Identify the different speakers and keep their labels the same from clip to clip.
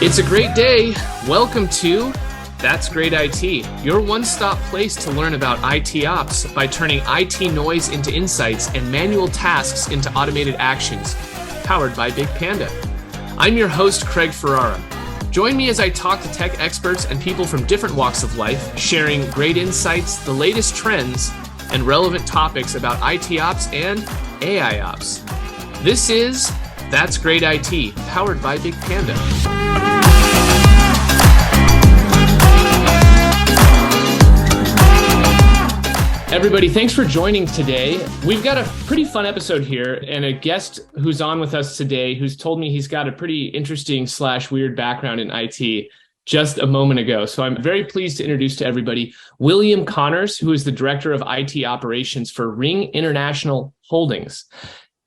Speaker 1: It's a great day. Welcome to That's Great IT, your one-stop place to learn about ITOps by turning IT noise into insights and manual tasks into automated actions, powered by BigPanda. I'm your host, Craig Ferrara. Join me as I talk to tech experts and people from different walks of life, sharing great insights, the latest trends, and relevant topics about ITOps and AIOps. This is That's Great IT, powered by BigPanda. Everybody, thanks for joining today. We've got a pretty fun episode here and a guest who's on with us today who's told me he's got a pretty interesting / weird background in IT just a moment ago. So I'm very pleased to introduce to everybody William Connors, who is the Director of IT Operations for Ring International Holdings.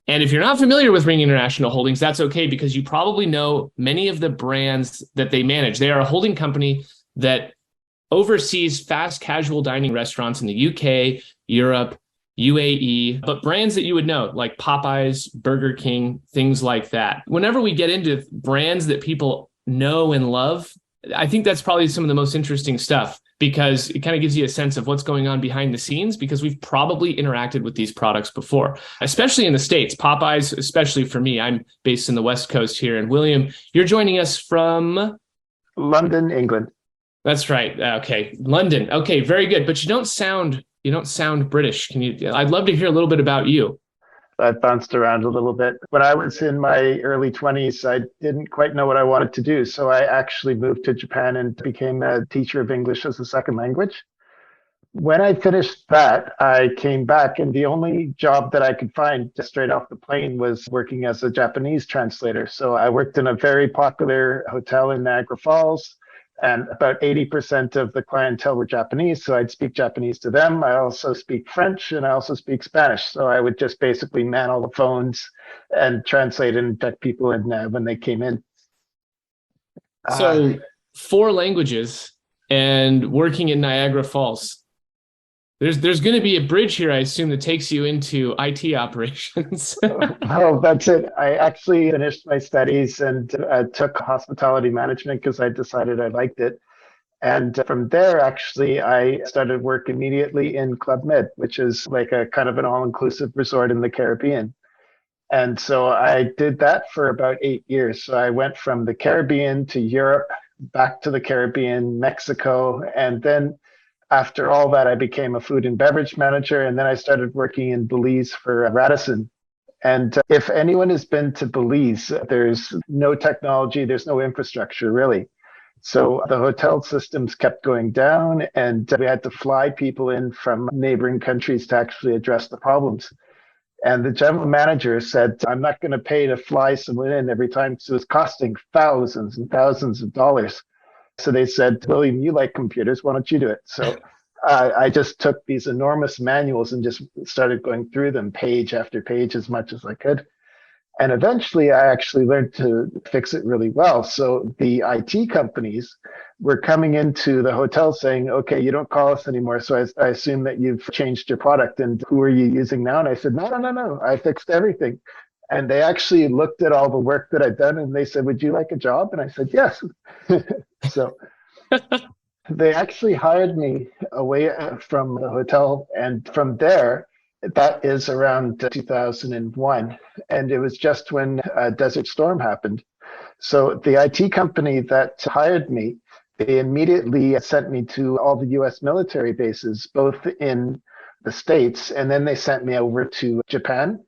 Speaker 1: And if you're not familiar with Ring International Holdings, that's okay, because you probably know many of the brands that they manage. They are a holding company that oversees fast casual dining restaurants in the UK, Europe, UAE, but brands that you would know like Popeyes, Burger King, things like that. Whenever we get into brands that people know and love, I think that's probably some of the most interesting stuff, because it kind of gives you a sense of what's going on behind the scenes, because we've probably interacted with these products before, especially in the States. Popeyes, especially for me, I'm based in the West Coast here. And William, you're joining us from
Speaker 2: London, England.
Speaker 1: That's right. Okay. London. Okay. Very good. But you don't sound British. I'd love to hear a little bit about you.
Speaker 2: I bounced around a little bit. When I was in my early 20s, I didn't quite know what I wanted to do. So I actually moved to Japan and became a teacher of English as a second language. When I finished that, I came back, and the only job that I could find just straight off the plane was working as a Japanese translator. So I worked in a very popular hotel in Niagara Falls. And about 80% of the clientele were Japanese, so I'd speak Japanese to them. I also speak French, and I also speak Spanish. So I would just basically man all the phones and translate and check people in when they came in.
Speaker 1: So 4 languages and working in Niagara Falls. There's going to be a bridge here, I assume, that takes you into IT operations.
Speaker 2: Oh, that's it. I actually finished my studies and took hospitality management because I decided I liked it. And from there, actually, I started work immediately in Club Med, which is like a kind of an all-inclusive resort in the Caribbean. And so I did that for about 8 years. So I went from the Caribbean to Europe, back to the Caribbean, Mexico, and then after all that, I became a food and beverage manager, and then I started working in Belize for Radisson. And if anyone has been to Belize, there's no technology, there's no infrastructure really. So the hotel systems kept going down, and we had to fly people in from neighboring countries to actually address the problems. And the general manager said, I'm not going to pay to fly someone in every time, because it was costing thousands and thousands of dollars. So they said, William, you like computers, why don't you do it? So I just took these enormous manuals and just started going through them page after page as much as I could. And eventually I actually learned to fix it really well. So the IT companies were coming into the hotel saying, okay, you don't call us anymore. So I assume that you've changed your product, and who are you using now? And I said, no, I fixed everything. And they actually looked at all the work that I'd done, and they said, would you like a job? And I said, yes. So they actually hired me away from the hotel. And from there, that is around 2001. And it was just when Desert Storm happened. So the IT company that hired me, they immediately sent me to all the US military bases, both in the States, and then they sent me over to Japan.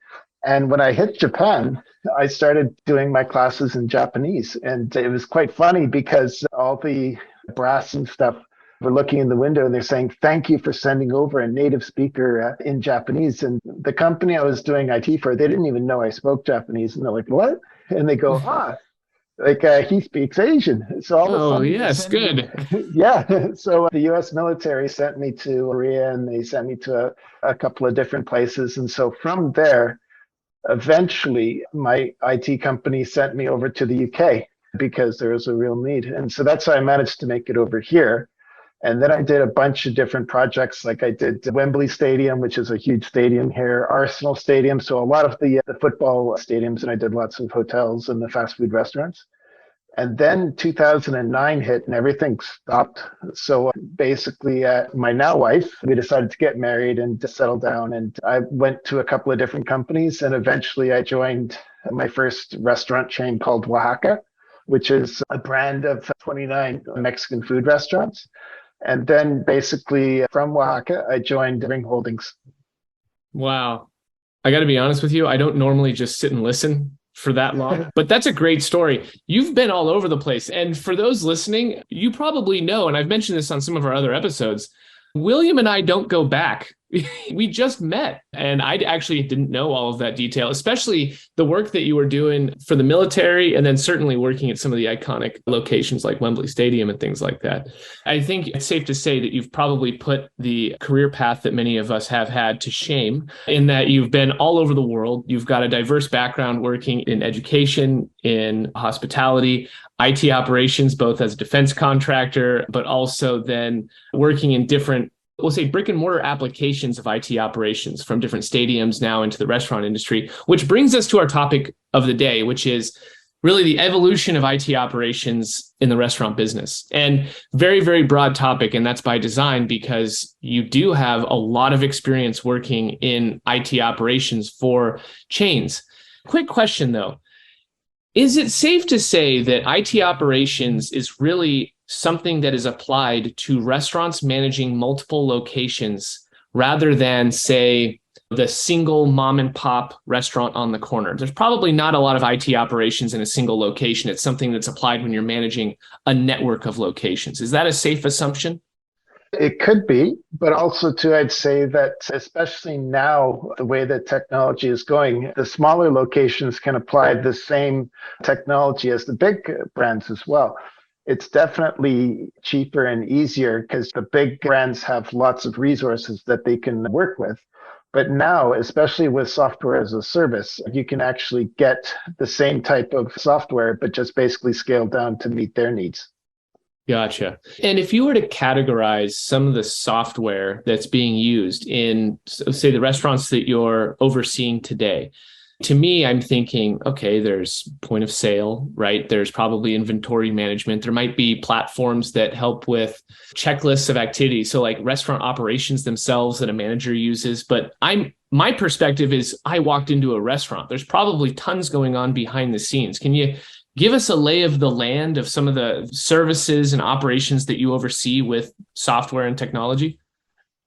Speaker 2: And when I hit Japan, I started doing my classes in Japanese. And it was quite funny because all the brass and stuff were looking in the window and they're saying, thank you for sending over a native speaker in Japanese. And the company I was doing IT for, they didn't even know I spoke Japanese. And they're like, what? And they go, he speaks Asian. So all of a sudden,
Speaker 1: yes, good.
Speaker 2: Yeah. So the US military sent me to Korea, and they sent me to a couple of different places. And so from there, eventually, my IT company sent me over to the UK because there was a real need. And so that's how I managed to make it over here. And then I did a bunch of different projects, like I did Wembley Stadium, which is a huge stadium here, Arsenal Stadium. So a lot of the football stadiums, and I did lots of hotels and the fast food restaurants. And then 2009 hit and everything stopped. So basically, my now wife, we decided to get married and to settle down. And I went to a couple of different companies. And eventually I joined my first restaurant chain called Oaxaca, which is a brand of 29 Mexican food restaurants. And then basically from Oaxaca, I joined Ring Holdings.
Speaker 1: Wow. I got to be honest with you. I don't normally just sit and listen for that long, but that's a great story. You've been all over the place. And for those listening, you probably know, and I've mentioned this on some of our other episodes, William and I don't go back. We just met. And I actually didn't know all of that detail, especially the work that you were doing for the military, and then certainly working at some of the iconic locations like Wembley Stadium and things like that. I think it's safe to say that you've probably put the career path that many of us have had to shame, in that you've been all over the world. You've got a diverse background working in education, in hospitality, IT operations, both as a defense contractor, but also then working in different, we'll say, brick and mortar applications of IT operations, from different stadiums now into the restaurant industry, which brings us to our topic of the day, which is really the evolution of IT operations in the restaurant business. And very, very broad topic. And that's by design, because you do have a lot of experience working in IT operations for chains. Quick question though. Is it safe to say that IT operations is really something that is applied to restaurants managing multiple locations rather than, say, the single mom and pop restaurant on the corner? There's probably not a lot of IT operations in a single location. It's something that's applied when you're managing a network of locations. Is that a safe assumption?
Speaker 2: It could be, but also too, I'd say that especially now, the way that technology is going, the smaller locations can apply the same technology as the big brands as well. It's definitely cheaper and easier because the big brands have lots of resources that they can work with. But now, especially with software as a service, you can actually get the same type of software, but just basically scaled down to meet their needs.
Speaker 1: Gotcha. And if you were to categorize some of the software that's being used in, say, the restaurants that you're overseeing today, to me, I'm thinking, okay, there's point of sale, right? There's probably inventory management. There might be platforms that help with checklists of activity. So like restaurant operations themselves that a manager uses. But my perspective is I walked into a restaurant. There's probably tons going on behind the scenes. Can you give us a lay of the land of some of the services and operations that you oversee with software and technology?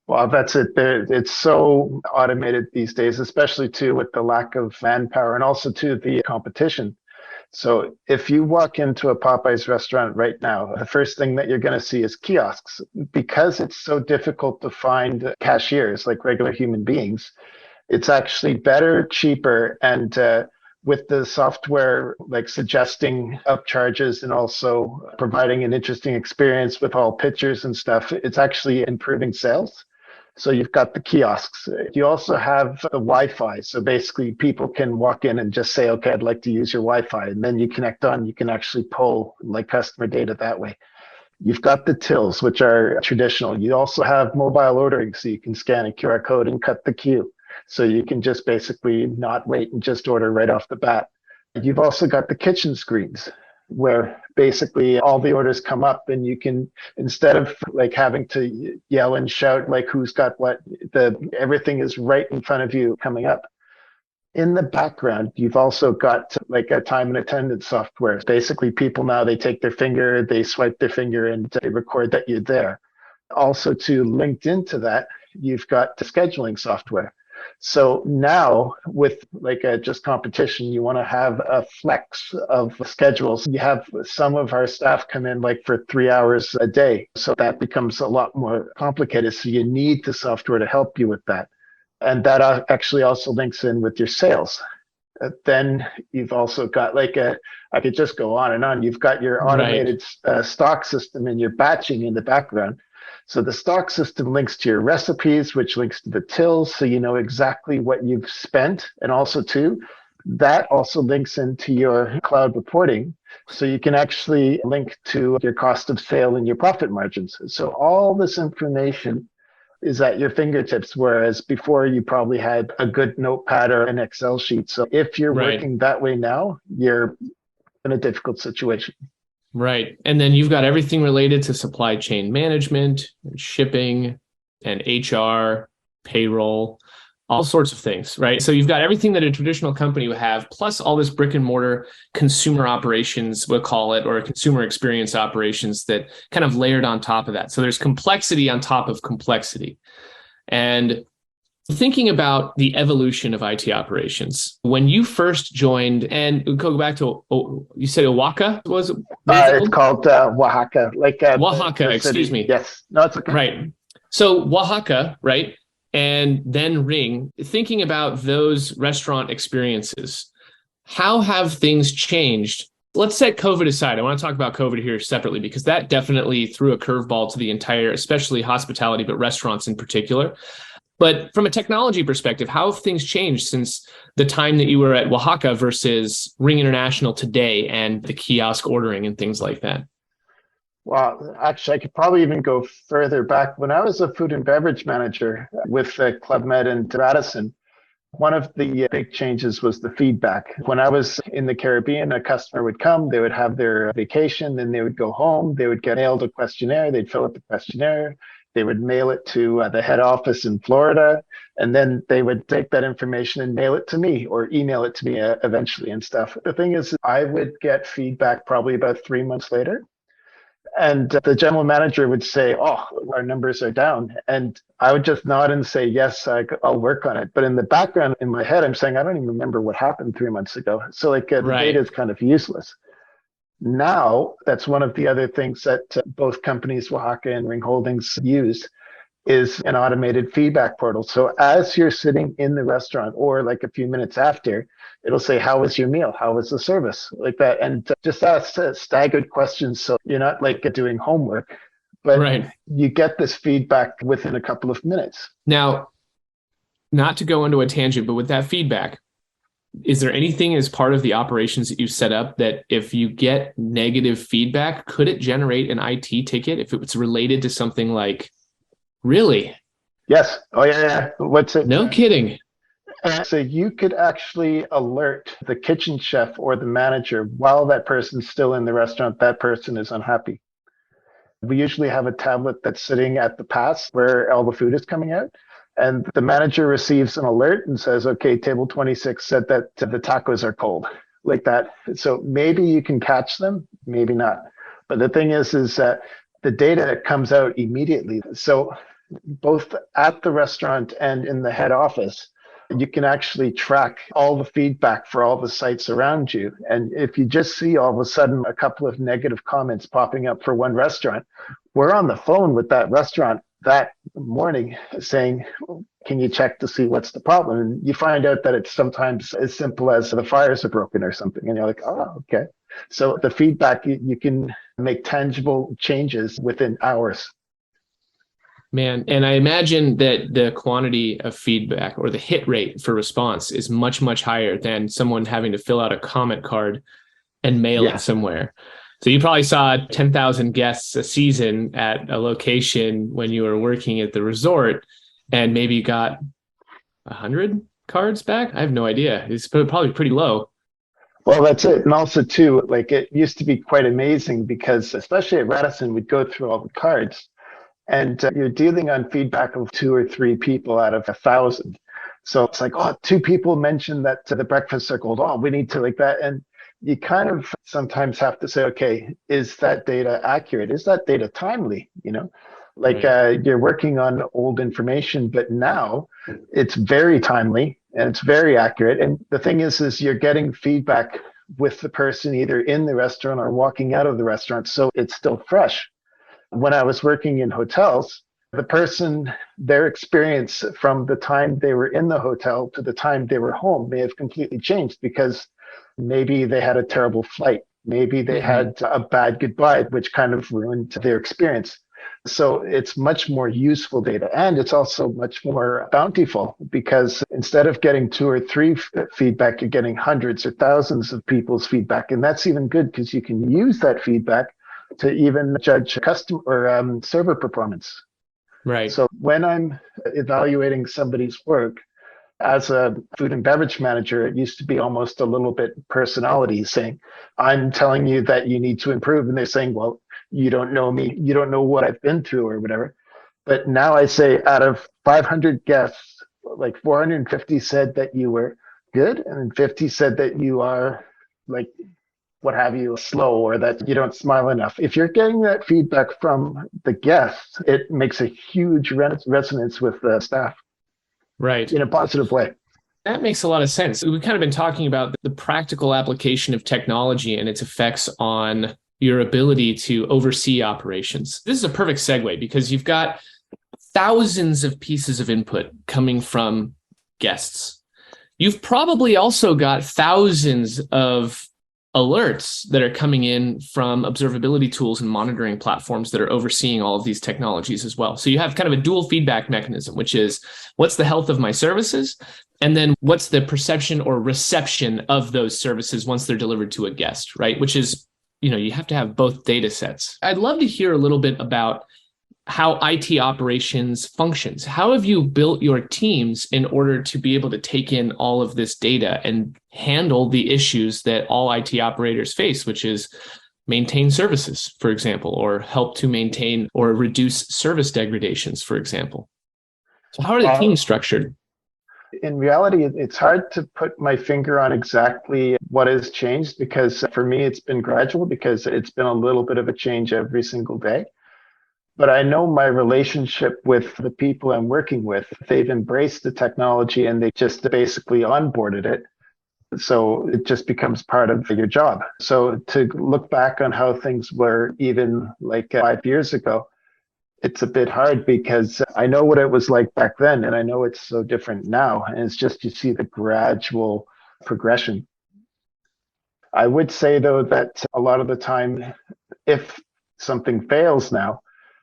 Speaker 2: Well, that's it. It's so automated these days, especially too with the lack of manpower and also to the competition. So if you walk into a Popeyes restaurant right now, the first thing that you're going to see is kiosks, because it's so difficult to find cashiers like regular human beings. It's actually better, cheaper, and with the software like suggesting upcharges and also providing an interesting experience with all pictures and stuff, it's actually improving sales. So you've got the kiosks. You also have the Wi-Fi. So basically people can walk in and just say, okay, I'd like to use your Wi-Fi. And then you connect on, you can actually pull like customer data that way. You've got the tills, which are traditional. You also have mobile ordering. So you can scan a QR code and cut the queue. So you can just basically not wait and just order right off the bat. You've also got the kitchen screens where basically all the orders come up and you can, instead of like having to yell and shout like who's got what, everything is right in front of you coming up. In the background, you've also got like a time and attendance software. Basically people now, they take their finger, they swipe their finger and they record that you're there. Also to linked into that, you've got the scheduling software. So now with like a just competition, you want to have a flex of schedules. You have some of our staff come in like for 3 hours a day. So that becomes a lot more complicated. So you need the software to help you with that. And that actually also links in with your sales. Then you've also got I could just go on and on. You've got your automated stock system and your batching in the background. So the stock system links to your recipes, which links to the tills. So you know exactly what you've spent. And also too, that also links into your cloud reporting. So you can actually link to your cost of sale and your profit margins. So all this information is at your fingertips, whereas before you probably had a good notepad or an Excel sheet. So if you're working that way now, you're in a difficult situation.
Speaker 1: Right. And then you've got everything related to supply chain management, and shipping, and HR, payroll, all sorts of things, right? So you've got everything that a traditional company would have, plus all this brick and mortar consumer operations, we'll call it, or consumer experience operations that kind of layered on top of that. So there's complexity on top of complexity. And thinking about the evolution of IT operations, when you first joined, and go back to, you said Oaxaca, was it?
Speaker 2: It's called Oaxaca, like
Speaker 1: Oaxaca,
Speaker 2: the
Speaker 1: excuse
Speaker 2: city.
Speaker 1: me.
Speaker 2: Yes, no, it's okay.
Speaker 1: Right. So Oaxaca, right? And then Ring, thinking about those restaurant experiences, how have things changed? Let's set COVID aside. I want to talk about COVID here separately because that definitely threw a curveball to the entire, especially hospitality, but restaurants in particular. But from a technology perspective, how have things changed since the time that you were at Oaxaca versus Ring International today and the kiosk ordering and things like that?
Speaker 2: Well, actually, I could probably even go further back. When I was a food and beverage manager with Club Med and Radisson, one of the big changes was the feedback. When I was in the Caribbean, a customer would come, they would have their vacation, then they would go home, they would get mailed a questionnaire, they'd fill out the questionnaire, they would mail it to the head office in Florida, and then they would take that information and mail it to me or email it to me eventually and stuff. The thing is, I would get feedback probably about 3 months later. And the general manager would say, "Oh, our numbers are down." And I would just nod and say, "Yes, I'll work on it." But in the background, in my head, I'm saying, "I don't even remember what happened 3 months ago." So, like, the data
Speaker 1: Right.
Speaker 2: is kind of useless. Now, that's one of the other things that both companies, Oaxaca and Ring Holdings, use is an automated feedback portal. So as you're sitting in the restaurant or like a few minutes after, it'll say, "How was your meal? How was the service?" Like that. And just ask staggered questions. So you're not like doing homework, but
Speaker 1: Right.
Speaker 2: you get this feedback within a couple of minutes.
Speaker 1: Now, not to go into a tangent, but with that feedback, is there anything as part of the operations that you set up that if you get negative feedback, could it generate an IT ticket if it's related to something like, really?
Speaker 2: Yes. Oh, yeah. Yeah. What's it?
Speaker 1: No kidding.
Speaker 2: So you could actually alert the kitchen chef or the manager while that person's still in the restaurant, that person is unhappy. We usually have a tablet that's sitting at the pass where all the food is coming out. And the manager receives an alert and says, "Okay, table 26 said that the tacos are cold," like that. So maybe you can catch them, maybe not. But the thing is that the data comes out immediately. So both at the restaurant and in the head office, you can actually track all the feedback for all the sites around you. And if you just see all of a sudden a couple of negative comments popping up for one restaurant, we're on the phone with that restaurant that morning saying, "Can you check to see what's the problem?" And you find out that it's sometimes as simple as the fires are broken or something. And you're like, "Oh, okay." So the feedback, you can make tangible changes within hours.
Speaker 1: Man, and I imagine that the quantity of feedback or the hit rate for response is much, much higher than someone having to fill out a comment card and mail it
Speaker 2: Yeah.
Speaker 1: somewhere. So you probably saw 10,000 guests a season at a location when you were working at the resort, and maybe you got 100 cards back. I have no idea. It's probably pretty low.
Speaker 2: Well, that's it. And also, too, like it used to be quite amazing because, especially at Radisson, we'd go through all the cards and you're dealing on feedback of two or three people out of 1,000. So it's like, "Oh, two people mentioned that to the breakfast circle. Oh, we need to like that." And you kind of sometimes have to say, "Okay, is that data accurate? Is that data timely?" Like
Speaker 1: Right.
Speaker 2: you're working on old information, but now it's very timely and it's very accurate. And the thing is you're getting feedback with the person either in the restaurant or walking out of the restaurant. So it's still fresh. When I was working in hotels, the person, their experience from the time they were in the hotel to the time they were home may have completely changed because maybe they had a terrible flight. Maybe they
Speaker 1: Mm-hmm.
Speaker 2: had a bad goodbye, which kind of ruined their experience. So it's much more useful data. And it's also much more bountiful because instead of getting two or three feedback, you're getting hundreds or thousands of people's feedback. And that's even good because you can use that feedback to even judge customer or server performance.
Speaker 1: Right.
Speaker 2: So when I'm evaluating somebody's work, As a food and beverage manager, it used to be almost a little bit personality saying, I'm telling you that you need to improve. And they're saying, well, you don't know me. You don't know what I've been through or whatever. But now I say out of 500 guests, like 450 said that you were good, and 50 said that you are like, what have you, slow or that you don't smile enough. If you're getting that feedback from the guests, it makes a huge resonance with the staff
Speaker 1: Right.
Speaker 2: in a positive way.
Speaker 1: That makes a lot of sense. We've kind of been talking about the practical application of technology and its effects on your ability to oversee operations. This is a perfect segue because you've got thousands of pieces of input coming from guests. You've probably also got thousands of alerts that are coming in from observability tools and monitoring platforms that are overseeing all of these technologies as well. So you have kind of a dual feedback mechanism, which is what's the health of my services? And then what's the perception or reception of those services once they're delivered to a guest, right? Which is, you have to have both data sets. I'd love to hear a little bit about how IT operations functions. How have you built your teams in order to be able to take in all of this data and handle the issues that all IT operators face, which is maintain services, for example, or help to maintain or reduce service degradations, for example? So how are the teams structured?
Speaker 2: In reality, it's hard to put my finger on exactly what has changed because for me, it's been gradual because it's been a little bit of a change every single day. But I know my relationship with the people I'm working with, they've embraced the technology and they just basically onboarded it. So it just becomes part of your job. So to look back on how things were even like 5 years ago, it's a bit hard because I know what it was like back then and I know it's so different now. And it's just you see the gradual progression. I would say, though, that a lot of the time, if something fails now,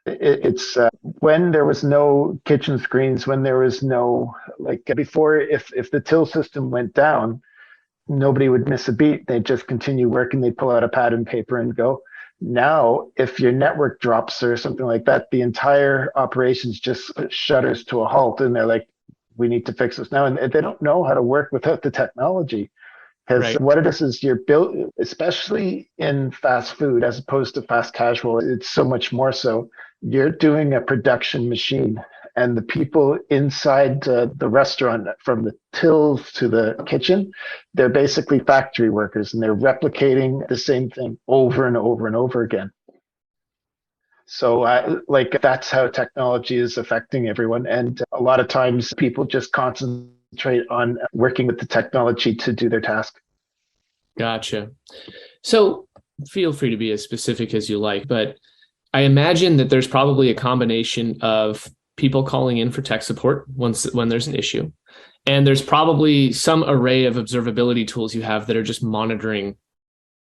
Speaker 2: it's when there was no kitchen screens, when there was no, like before, if the till system went down, nobody would miss a beat. They'd just continue working. They'd pull out a pad and paper and go. Now, if your network drops or something like that, the entire operations just shudders to a halt. And they're like, we need to fix this now. And they don't know how to work without the technology. Because
Speaker 1: Right.
Speaker 2: what it is you're built, especially in fast food as opposed to fast casual, it's so much more so. You're doing a production machine, and the people inside the restaurant, from the tills to the kitchen, they're basically factory workers, and they're replicating the same thing over and over and over again. So, like, that's how technology is affecting everyone. And a lot of times people just concentrate on working with the technology to do their task.
Speaker 1: Gotcha. So feel free to be as specific as you like, but I imagine that there's probably a combination of people calling in for tech support when there's an issue. And there's probably some array of observability tools you have that are just monitoring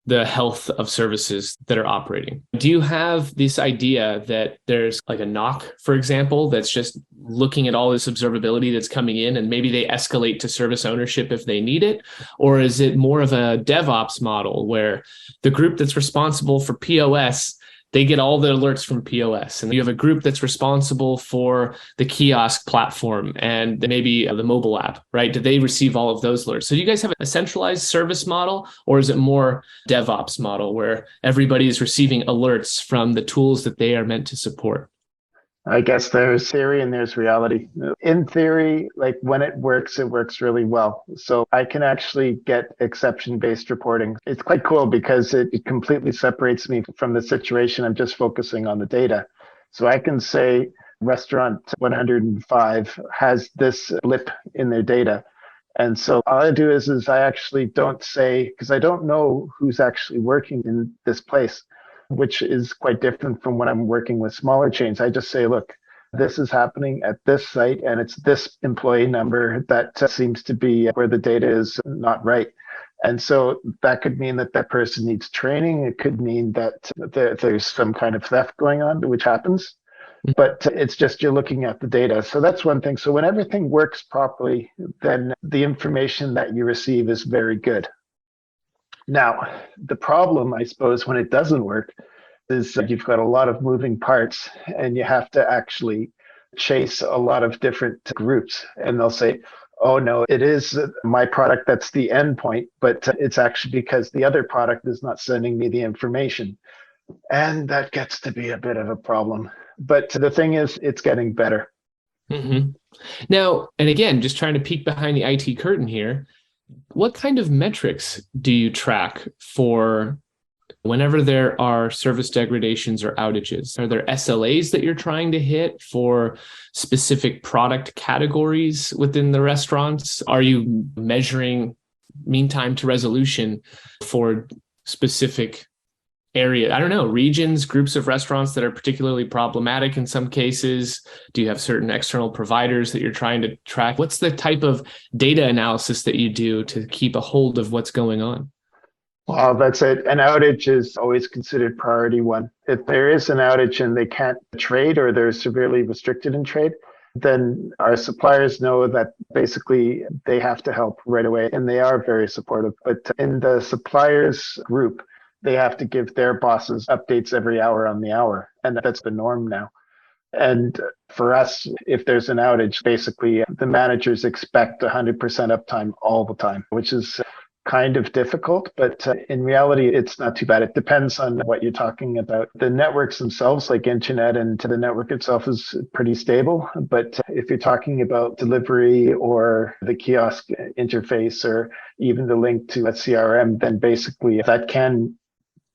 Speaker 1: the health of services that are operating. Do you have this idea that there's like a NOC, for example, that's just looking at all this observability that's coming in and maybe they escalate to service ownership if they need it? Or is it more of a DevOps model where the group that's responsible for POS, they get all the alerts from POS, and you have a group that's responsible for the kiosk platform and maybe the mobile app, right? Do they receive all of those alerts? So do you guys have a centralized service model, or is it more DevOps model where everybody is receiving alerts from the tools that they are meant to support?
Speaker 2: I guess there's theory and there's reality. In theory, like when it works really well. So I can actually get exception-based reporting. It's quite cool because it completely separates me from the situation. I'm just focusing on the data. So I can say restaurant 105 has this blip in their data. And so all I do is I actually don't say, because I don't know who's actually working in this place, which is quite different from when I'm working with smaller chains. I just say, look, this is happening at this site and it's this employee number that seems to be where the data is not right. And so that could mean that that person needs training. It could mean that there's some kind of theft going on, which happens. But it's just you're looking at the data. So that's one thing. So when everything works properly, then the information that you receive is very good. Now, the problem, I suppose, when it doesn't work is you've got a lot of moving parts and you have to actually chase a lot of different groups. And they'll say, Oh no, it is my product that's the endpoint, but it's actually because the other product is not sending me the information. And that gets to be a bit of a problem. But the thing is, it's getting better.
Speaker 1: Hmm. Now, and again, just trying to peek behind the IT curtain here, what kind of metrics do you track for whenever there are service degradations or outages? Are there SLAs that you're trying to hit for specific product categories within the restaurants? Are you measuring mean time to resolution for specific area? I don't know, regions, groups of restaurants that are particularly problematic in some cases? Do you have certain external providers that you're trying to track? What's the type of data analysis that you do to keep a hold of what's going on?
Speaker 2: Well, that's it. An outage is always considered priority one. If there is an outage and they can't trade or they're severely restricted in trade, then our suppliers know that basically they have to help right away. And they are very supportive. But in the suppliers group, they have to give their bosses updates every hour on the hour. And that's the norm now. And for us, if there's an outage, basically the managers expect 100% uptime all the time, which is kind of difficult, but in reality, it's not too bad. It depends on what you're talking about. The networks themselves, like internet and the network itself, is pretty stable. But if you're talking about delivery or the kiosk interface or even the link to a CRM, then basically that can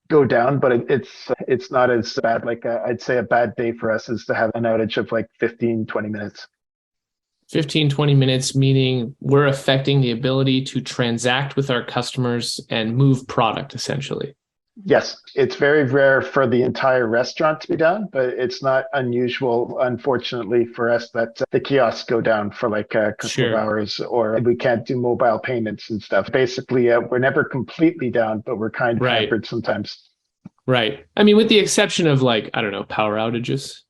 Speaker 2: go down, but it's not as bad. Like I'd say a bad day for us is to have an outage of like 15, 20 minutes.
Speaker 1: 15, 20 minutes, meaning we're affecting the ability to transact with our customers and move product essentially.
Speaker 2: Yes, it's very rare for the entire restaurant to be down, but it's not unusual, unfortunately, for us that the kiosks go down for like a couple of
Speaker 1: Sure.
Speaker 2: hours or we can't do mobile payments and stuff. Basically, we're never completely down, but we're kind of
Speaker 1: Right.
Speaker 2: hampered sometimes.
Speaker 1: Right. I mean, with the exception of like, I don't know, power outages,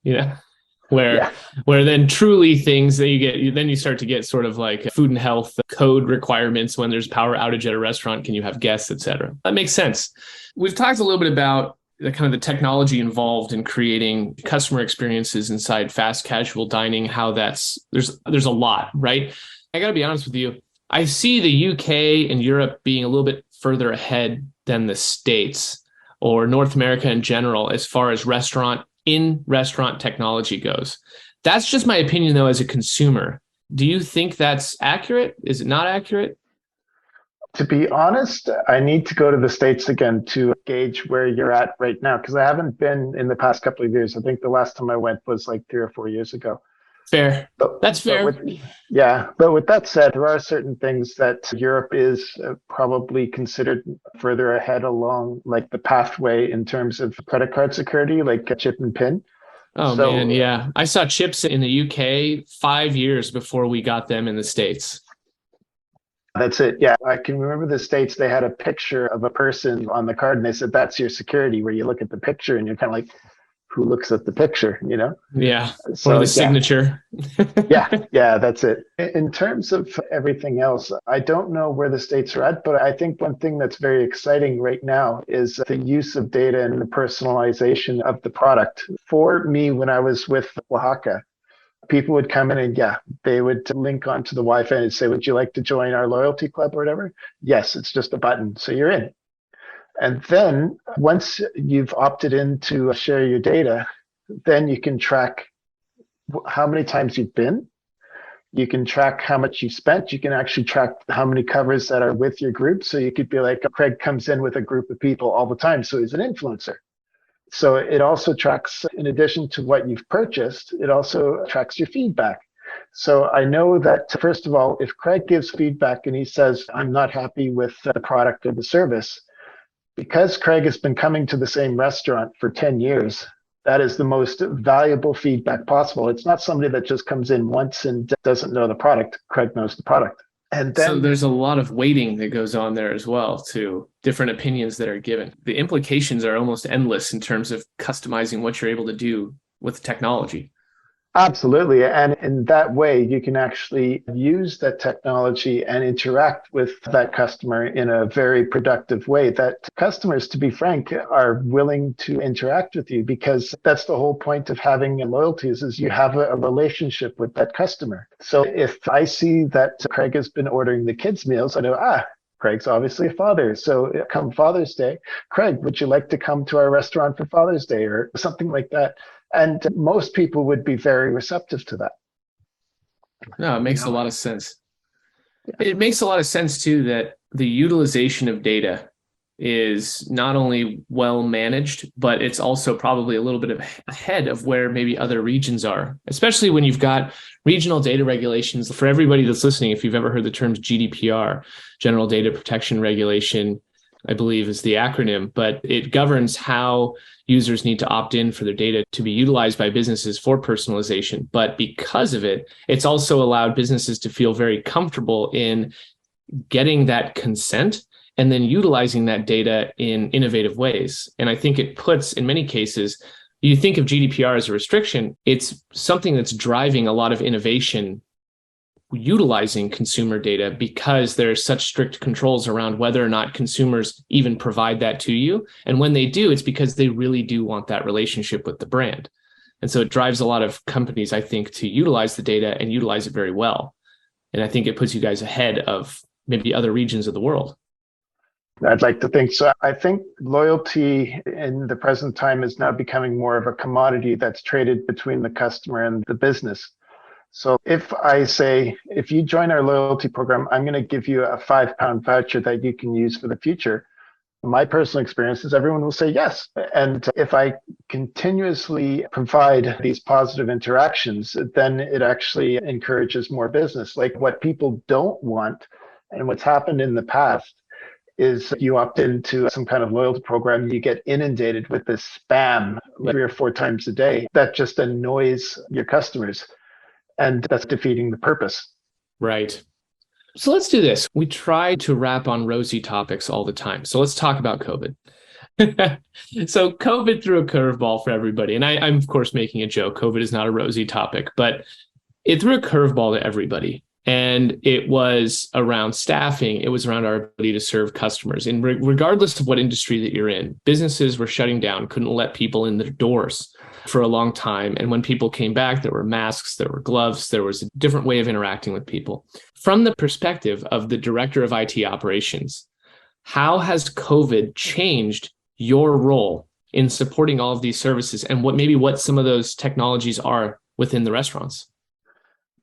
Speaker 1: where
Speaker 2: Yeah.
Speaker 1: where then truly things that you get, then you start to get sort of like food and health code requirements when there's power outage at a restaurant. Can you have guests, et cetera? That makes sense. We've talked a little bit about the kind of the technology involved in creating customer experiences inside fast casual dining, how there's a lot, right? I got to be honest with you. I see the UK and Europe being a little bit further ahead than the States or North America in general as far as restaurant technology goes. That's just my opinion, though, as a consumer. Do you think that's accurate? Is it not accurate?
Speaker 2: To be honest, I need to go to the States again to gauge where you're at right now because I haven't been in the past couple of years. I think the last time I went was like 3 or 4 years ago.
Speaker 1: Fair.
Speaker 2: But,
Speaker 1: That's
Speaker 2: but
Speaker 1: fair.
Speaker 2: with yeah, but with that said, there are certain things that Europe is probably considered further ahead along, like the pathway in terms of credit card security, like chip and PIN.
Speaker 1: Oh man,
Speaker 2: So
Speaker 1: yeah. I saw chips in the UK 5 years before we got them in the States.
Speaker 2: that's it. Yeah, I can remember the States. They had a picture of a person on the card, and they said that's your security. Where you look at the picture, and you're kind of like, who looks at the picture? You know.
Speaker 1: Yeah. Or
Speaker 2: So
Speaker 1: the
Speaker 2: yeah,
Speaker 1: signature.
Speaker 2: yeah, that's it. In terms of everything else, I don't know where the states are at, but I think one thing that's very exciting right now is the use of data and the personalization of the product. For me, when I was with Oaxaca, people would come in and yeah, they would link onto the Wi-Fi and say, "Would you like to join our loyalty club or whatever?" Yes, it's just a button, so you're in. And then once you've opted in to share your data, then you can track how many times you've been. You can track how much you spent. You can actually track how many covers that are with your group. So you could be like, Craig comes in with a group of people all the time. So he's an influencer. So it also tracks, in addition to what you've purchased, it also tracks your feedback. So I know that, first of all, if Craig gives feedback and he says, I'm not happy with the product or the service, because Craig has been coming to the same restaurant for 10 years, that is the most valuable feedback possible. It's not somebody that just comes in once and doesn't know the product. Craig knows the product. And
Speaker 1: So
Speaker 2: then,
Speaker 1: there's a lot of weighting that goes on there as well to different opinions that are given. The implications are almost endless in terms of customizing what you're able to do with technology.
Speaker 2: Absolutely. And in that way, you can actually use that technology and interact with that customer in a very productive way that customers, to be frank, are willing to interact with you because that's the whole point of having loyalties is you have a relationship with that customer. So if I see that Craig has been ordering the kids' meals, I know, Craig's obviously a father. So come Father's Day, Craig, would you like to come to our restaurant for Father's Day or something like that? And most people would be very receptive to that.
Speaker 1: No, it makes a lot of sense. It makes a lot of sense too that the utilization of data is not only well managed, but it's also probably a little bit ahead of where maybe other regions are, especially when you've got regional data regulations. For everybody that's listening, if you've ever heard the terms GDPR, General Data Protection Regulation, I believe is the acronym, but it governs how users need to opt in for their data to be utilized by businesses for personalization. But because of it, it's also allowed businesses to feel very comfortable in getting that consent and then utilizing that data in innovative ways. And I think it puts, in many cases, you think of GDPR as a restriction, it's something that's driving a lot of innovation utilizing consumer data because there's such strict controls around whether or not consumers even provide that to you. And when they do, it's because they really do want that relationship with the brand. And so it drives a lot of companies, I think, to utilize the data and utilize it very well. And I think it puts you guys ahead of maybe other regions of the world.
Speaker 2: I'd like to think so. I think loyalty in the present time is now becoming more of a commodity that's traded between the customer and the business. So if I say, if you join our loyalty program, I'm going to give you a £5 voucher that you can use for the future. My personal experience is everyone will say yes. And if I continuously provide these positive interactions, then it actually encourages more business. Like what people don't want and what's happened in the past is you opt into some kind of loyalty program, you get inundated with this spam 3 or 4 times a day that just annoys your customers. And that's defeating the purpose.
Speaker 1: Right. So let's do this. We try to wrap on rosy topics all the time. So let's talk about COVID. So COVID threw a curveball for everybody. And I'm, of course, making a joke. COVID is not a rosy topic, but it threw a curveball to everybody. And it was around staffing. It was around our ability to serve customers. And regardless of what industry that you're in, businesses were shutting down, couldn't let people in their doors for a long time. And when people came back, there were masks, there were gloves, there was a different way of interacting with people. From the perspective of the director of IT operations, how has COVID changed your role in supporting all of these services and what some of those technologies are within the restaurants?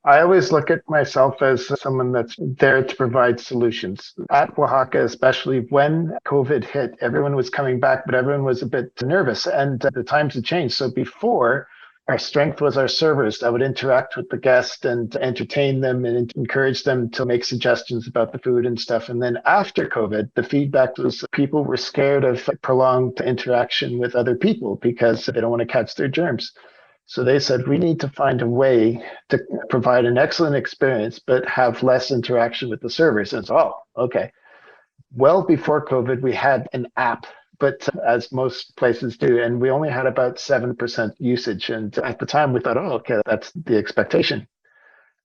Speaker 2: I always look at myself as someone that's there to provide solutions. At Oaxaca, especially when COVID hit, everyone was coming back, but everyone was a bit nervous and the times had changed. So before, our strength was our servers that would interact with the guest and entertain them and encourage them to make suggestions about the food and stuff. And then after COVID, the feedback was people were scared of prolonged interaction with other people because they don't want to catch their germs. So they said, we need to find a way to provide an excellent experience, but have less interaction with the servers. And so, okay. Well, before COVID, we had an app, but as most places do, and we only had about 7% usage. And at the time, we thought, okay, that's the expectation.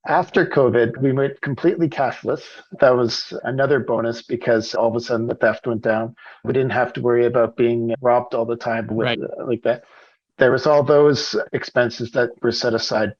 Speaker 2: After COVID, we went completely cashless. That was another bonus because all of a sudden the theft went down. We didn't have to worry about being robbed all the time like that. There was all those expenses that were set aside.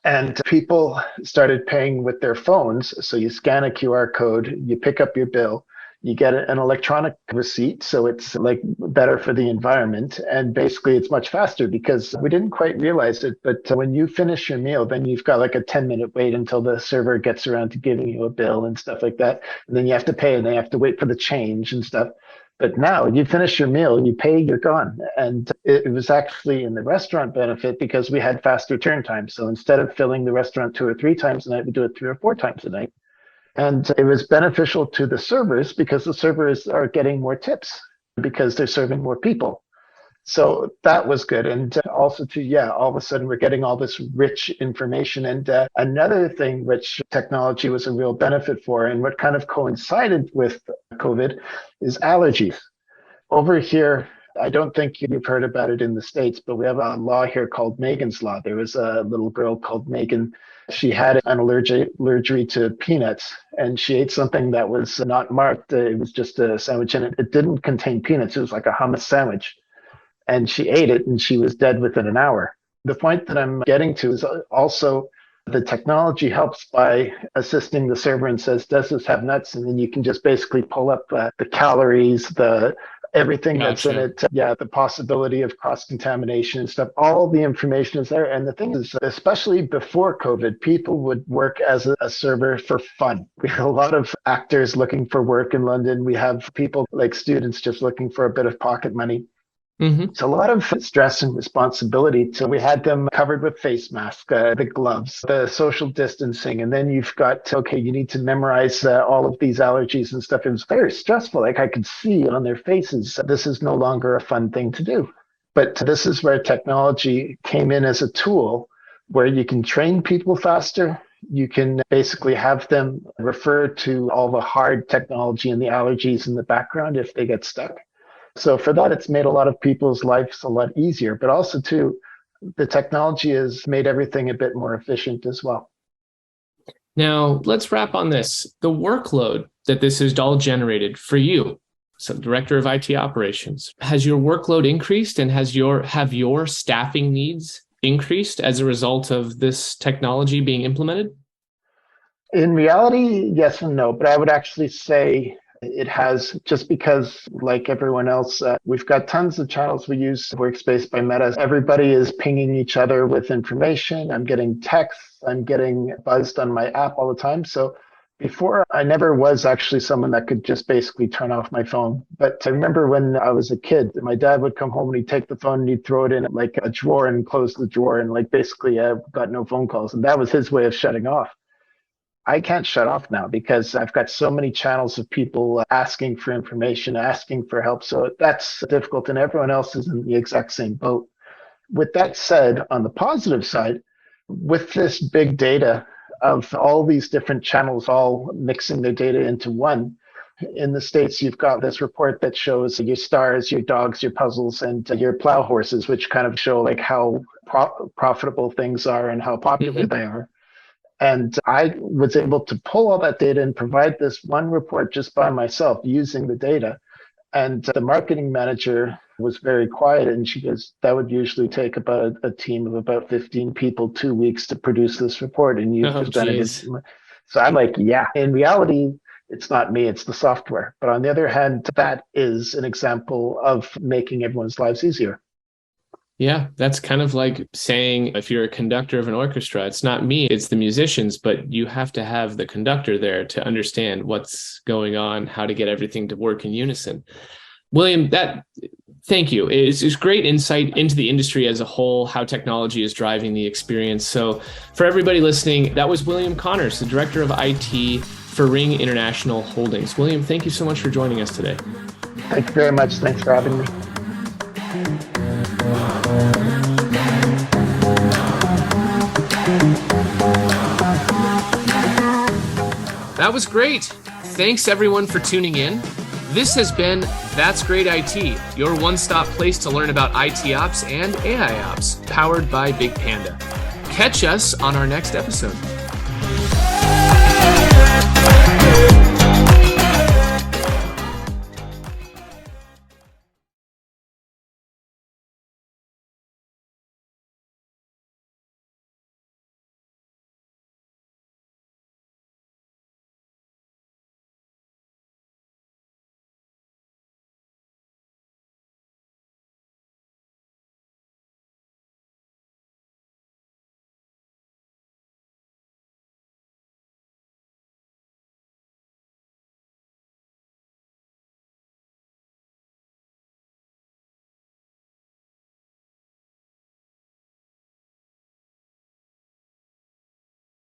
Speaker 2: And people started paying with their phones. So you scan a QR code, you pick up your bill, you get an electronic receipt. So it's like better for the environment. And basically it's much faster because we didn't quite realize it. But when you finish your meal, then you've got like a 10-minute wait until the server gets around to giving you a bill and stuff like that. And then you have to pay and they have to wait for the change and stuff. But now you finish your meal, you pay, you're gone. And it was actually in the restaurant benefit because we had fast return times. So instead of filling the restaurant 2 or 3 times a night, we do it 3 or 4 times a night. And it was beneficial to the servers because the servers are getting more tips because they're serving more people. So that was good. And also all of a sudden we're getting all this rich information. And another thing which technology was a real benefit for and what kind of coincided with COVID is allergies. Over here, I don't think you've heard about it in the States, but we have a law here called Megan's Law. There was a little girl called Megan. She had an allergy to peanuts, and she ate something that was not marked. It was just a sandwich, and it didn't contain peanuts. It was like a hummus sandwich. And she ate it, and she was dead within an hour. The point that I'm getting to is also the technology helps by assisting the server and says, does this have nuts? And then you can just basically pull up the calories, everything that's in it. Yeah, the possibility of cross-contamination and stuff. All the information is there. And the thing is, especially before COVID, people would work as a server for fun. We have a lot of actors looking for work in London. We have people like students just looking for a bit of pocket money. Mm-hmm. It's a lot of stress and responsibility. So we had them covered with face masks, the gloves, the social distancing. And then you've got, okay, you need to memorize all of these allergies and stuff. It was very stressful. Like I could see on their faces, this is no longer a fun thing to do. But this is where technology came in as a tool where you can train people faster. You can basically have them refer to all the hard technology and the allergies in the background if they get stuck. So for that, it's made a lot of people's lives a lot easier, but also too, the technology has made everything a bit more efficient as well.
Speaker 1: Now, let's wrap on this. The workload that this has all generated for you, so Director of IT Operations, has your workload increased and have your staffing needs increased as a result of this technology being implemented?
Speaker 2: In reality, yes and no, but I would actually say it has, just because, like everyone else, we've got tons of channels. We use Workspace by Meta. Everybody is pinging each other with information. I'm getting texts. I'm getting buzzed on my app all the time. So before, I never was actually someone that could just basically turn off my phone. But I remember when I was a kid, my dad would come home and he'd take the phone and he'd throw it in like a drawer and close the drawer and like basically got no phone calls. And that was his way of shutting off. I can't shut off now because I've got so many channels of people asking for information, asking for help. So that's difficult, and everyone else is in the exact same boat. With that said, on the positive side, with this big data of all these different channels all mixing their data into one, in the States, you've got this report that shows your stars, your dogs, your puzzles, and your plow horses, which kind of show like how profitable things are and how popular they are. And I was able to pull all that data and provide this one report just by myself using the data. And the marketing manager was very quiet. And she goes, that would usually take about a team of about 15 people, 2 weeks to produce this report. And you've just done it. So I'm like, yeah, in reality, it's not me, it's the software. But on the other hand, that is an example of making everyone's lives easier.
Speaker 1: Yeah, that's kind of like saying if you're a conductor of an orchestra, it's not me, it's the musicians, but you have to have the conductor there to understand what's going on, how to get everything to work in unison. William, thank you. It's great insight into the industry as a whole, how technology is driving the experience. So for everybody listening, that was William Connors, the Director of IT for Ring International Holdings. William, thank you so much for joining us today.
Speaker 2: Thank you very much. Thanks for having me.
Speaker 1: That was great. Thanks everyone for tuning in. This has been That's Great IT, your one-stop place to learn about ITOps and AIOps, powered by BigPanda. Catch us on our next episode.